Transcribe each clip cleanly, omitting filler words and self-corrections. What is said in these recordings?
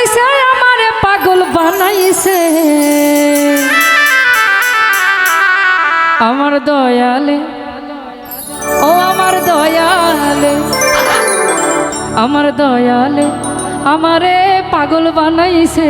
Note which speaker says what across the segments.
Speaker 1: বানাইছে আমারে পাগল বানাইছে আমার দয়ালে ও আমার দয়ালে আমার দয়ালে আমারে পাগল বানাইছে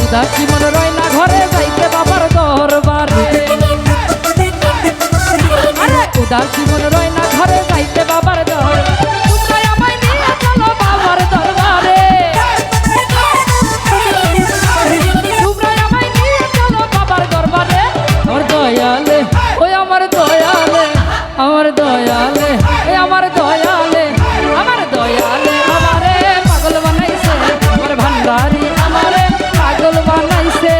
Speaker 1: উদাসী মন রয় না ঘরে যাইতে বাবার দরবারে উদাসী মন রয় না ঘরে যাইতে বাবার দরবারে তোমরা আমায় নিয়ে চলো বাবার দরবারে তোমরা আমায় নিয়ে চলো বাবার দরবারে আমার দয়ালে ওই আমার দয়ালে আমার দয়ালে ওই আমার দয়ালে আমার দয়ালে আমারে পাগল বানাইছে আমার ভান্ডারি আমারে পাগল বানাইছে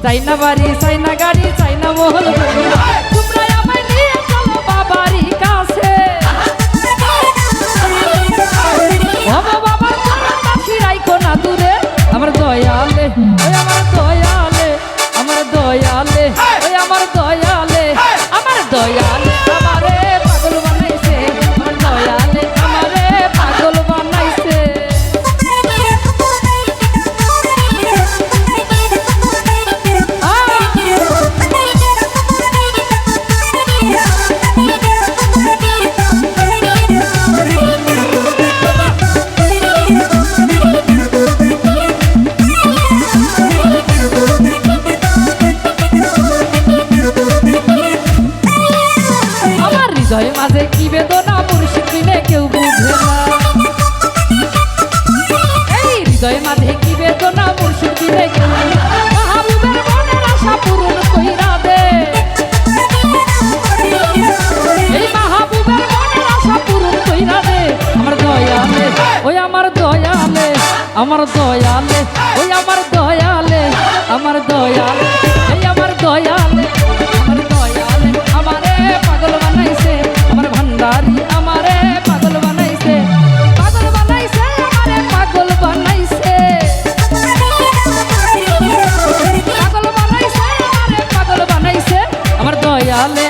Speaker 1: চাইনা বাড়ি চাইনা গাড়ি চাইনা মহল তোমরা আমায় নিয়ে চলো বাবারই কাছে বাবার কাছে রাইখো না দূরে আমার দয়ালে ওই আমার দয়ালে আমার দয়ালে ওই আমার দয়ালে আমার দয়ালে আমারে পাগল বানাইছে আমার দয়ালে আমারে পাগল বানাইছে হৃদয় মাঝে কি বেদনা মুর্শিদ বিনে কেউ বুঝে না এই হৃদয় মাঝে কি বেদনা মুর্শিদ বিনে কেউ মাহবুবের মনের আশা পূরণ কইরা দে এই মাহবুবের মনের আশা পূরণ কইরা দে আমার দয়ালে ওই আমার দয়ালে আমার দয়ালে ওই আমার দয়ালে আমার দয়ালে এই আমার দয়ালে আমার দয়ালে আমারে পাগল বানাইছে আমার ভান্ডারি আমারে পাগল বানাইছে আমারে পাগল বানাইছে পাগল বানাইছে আমারে পাগল বানাইছে আমার দয়ালে